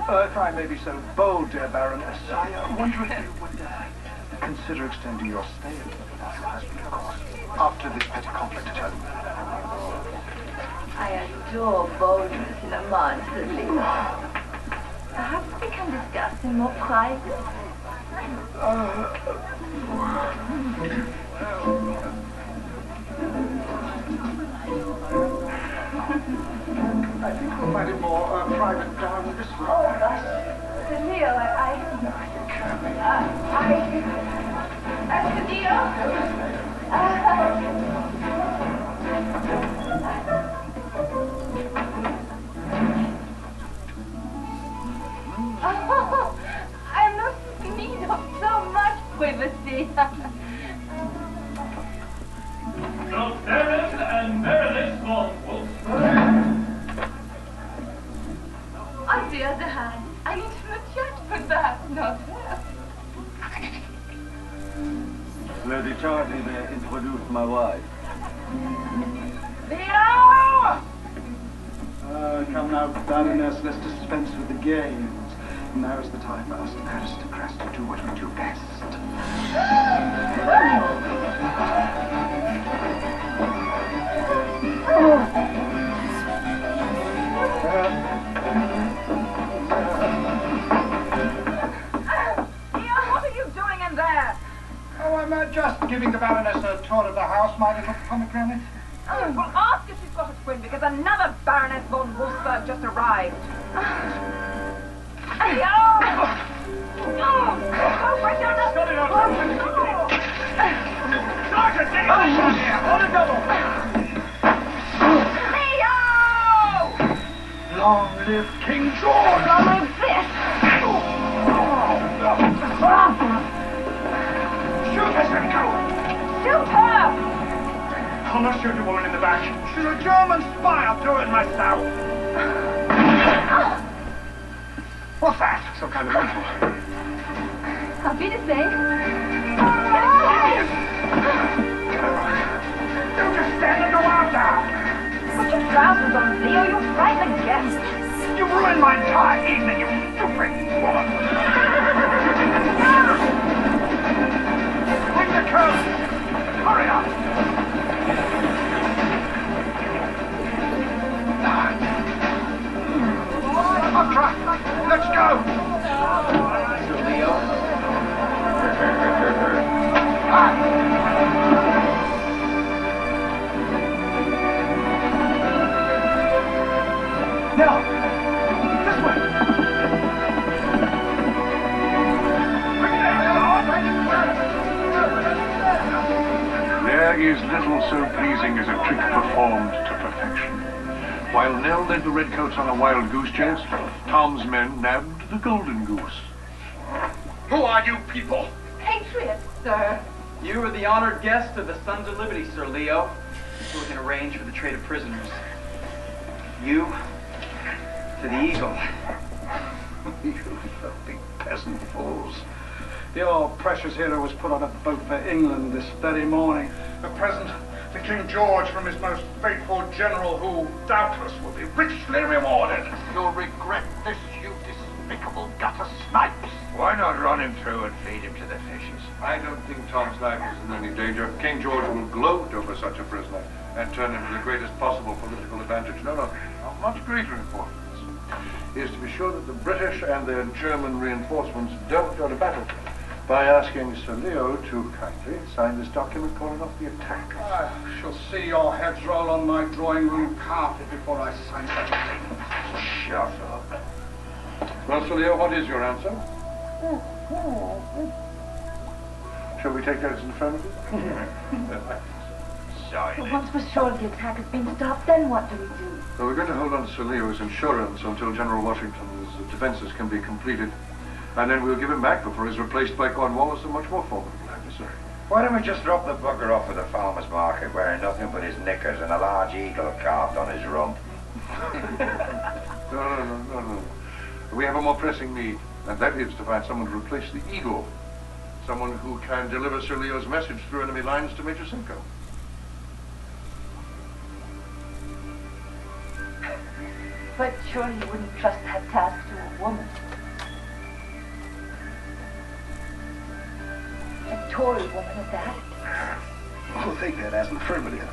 If I may be so bold, dear Baroness, I wonder if you would consider extending your stay a little bit of course, after this petty conflict at home. I adore boldness in a man, Sir Leo. Perhaps we can discuss in more private. I think we'll find it more private down this way. Oh, gosh. Sir Leo, Sir Leo? I'm not in need of so much privacy. The Baron and Baroness von Wolfsburg. On the other hand, I need to chat, but perhaps not her. Lady Charlie may introduce my wife. Leo! Come now, Baroness, let's dispense with the games. Now is the time for us aristocrats to do what we do best. What are you doing in there? Oh, I'm just giving the Baroness a tour of the house, my little pomegranate. Oh, well, ask if she's got a twin, because another Baroness von Wolfsburg just arrived. Leo! Oh, break down the... Sergeant, take us from here! On a double! Leo! Long live King George! Long live this! Shoot her, Senko! Shoot her! I'll not shoot the woman in the back. She's a German spy. I'll do it myself. What's that? Some kind of rifle. I'll be the same. Don't just stand and go out now. Put your trousers on, Leo. You'll frighten the guests. You've ruined my entire evening, you stupid woman. Bring the coat. Hurry up. Up track. Let's go. Leo. Now, this way. There is little so pleasing as a trick performed to perfection. While Nell led the redcoats on a wild goose chase, Tom's men nabbed the golden goose. Who are you people? Patriots, sir. You are the honored guest of the Sons of Liberty, Sir Leo. So we can arrange for the trade of prisoners. You to the Eagle. You filthy peasant fools. Your precious hero was put on a boat for England this very morning. At present, the King George from his most faithful general, who doubtless will be richly rewarded. You'll regret this, you despicable gutter snipes. Why not run him through and feed him to the fishes? I don't think Tom's life is in any danger. King George will gloat over such a prisoner and turn him to the greatest possible political advantage. No, of much greater importance is to be sure that the British and their German reinforcements don't go to battle by asking Sir Leo to kindly sign this document calling off the attack. I shall see your heads roll on my drawing room carpet before I sign such a thing. Shut up. Well, Sir Leo, what is your answer? Shall we take that as an affirmative? But once we're sure the attack has been stopped, then what do we do? Well, we're going to hold on to Sir Leo's insurance until General Washington's defenses can be completed. And then we'll give him back before he's replaced by Cornwallis, a much more formidable adversary. Why don't we just drop the bugger off at the farmer's market wearing nothing but his knickers and a large eagle carved on his rump? No. We have a more pressing need, and that is to find someone to replace the eagle. Someone who can deliver Sir Leo's message through enemy lines to Major Simcoe. But surely you wouldn't trust that task to a woman. A Tory woman at that. We'll take that as an affirmative.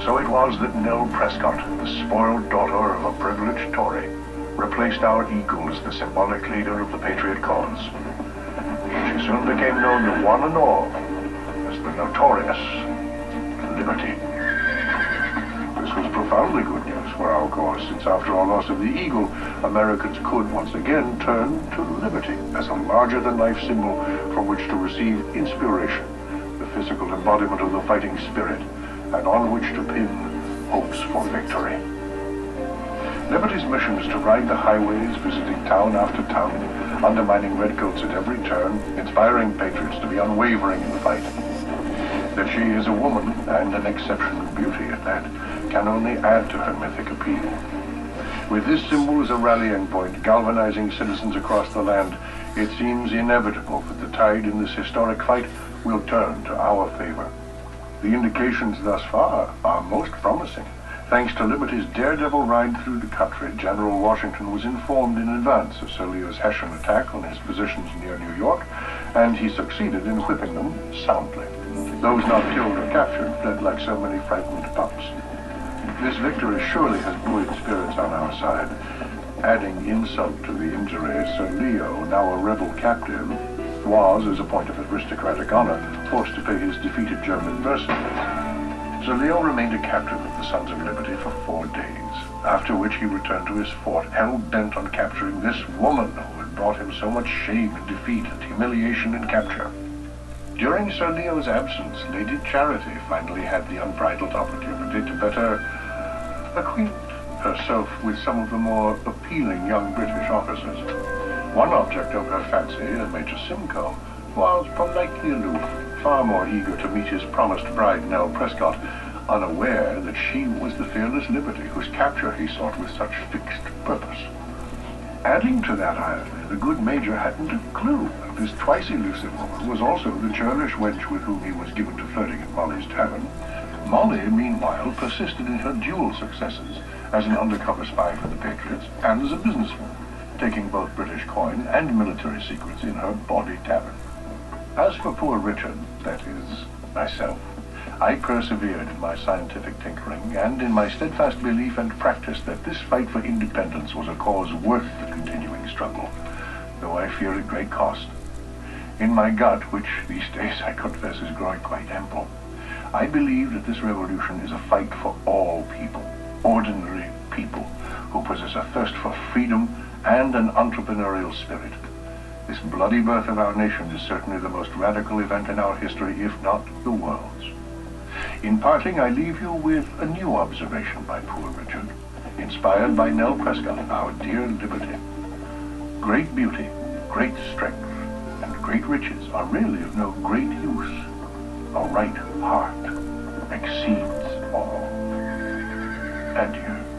So it was that Nell Prescott, the spoiled daughter of a privileged Tory, replaced our eagle as the symbolic leader of the patriot cause. She soon became known to one and all as the notorious Liberty. This was profoundly good news for our cause, since after our loss of the eagle, Americans could once again turn to liberty as a larger-than-life symbol from which to receive inspiration, the physical embodiment of the fighting spirit, and on which to pin hopes for victory. Liberty's mission is to ride the highways, visiting town after town, undermining redcoats at every turn, inspiring patriots to be unwavering in the fight. That she is a woman, and an exceptional beauty at that, can only add to her mythic appeal. With this symbol as a rallying point, galvanizing citizens across the land, it seems inevitable that the tide in this historic fight will turn to our favor. The indications thus far are most promising. Thanks to Liberty's daredevil ride through the country, General Washington was informed in advance of Sir Leo's Hessian attack on his positions near New York, and he succeeded in whipping them soundly. Those not killed or captured fled like so many frightened pups. This victory surely has buoyed spirits on our side. Adding insult to the injury, Sir Leo, now a rebel captive, was, as a point of aristocratic honor, forced to pay his defeated German mercenaries. Sir Leo remained a captive of the Sons of Liberty for 4 days, after which he returned to his fort, hell-bent on capturing this woman who had brought him so much shame and defeat and humiliation and capture. During Sir Leo's absence, Lady Charity finally had the unbridled opportunity to better acquaint herself with some of the more appealing young British officers. One object of her fancy, Major Simcoe, was politely aloof, far more eager to meet his promised bride, Nell Prescott, unaware that she was the fearless Liberty whose capture he sought with such fixed purpose. Adding to that irony, the good Major hadn't a clue that this twice elusive woman was also the churlish wench with whom he was given to flirting at Molly's tavern. Molly, meanwhile, persisted in her dual successes as an undercover spy for the Patriots and as a businesswoman, taking both British coin and military secrets in her bawdy tavern. As for poor Richard, that is, myself, I persevered in my scientific tinkering and in my steadfast belief and practice that this fight for independence was a cause worth the continuing struggle, though I fear at great cost. In my gut, which these days I confess is growing quite ample, I believe that this revolution is a fight for all people, ordinary people, who possess a thirst for freedom and an entrepreneurial spirit. This bloody birth of our nation is certainly the most radical event in our history, if not the world's. In parting, I leave you with a new observation by poor Richard, inspired by Nell Prescott, our dear Liberty. Great beauty, great strength, and great riches are really of no great use. A right heart exceeds all. Adieu.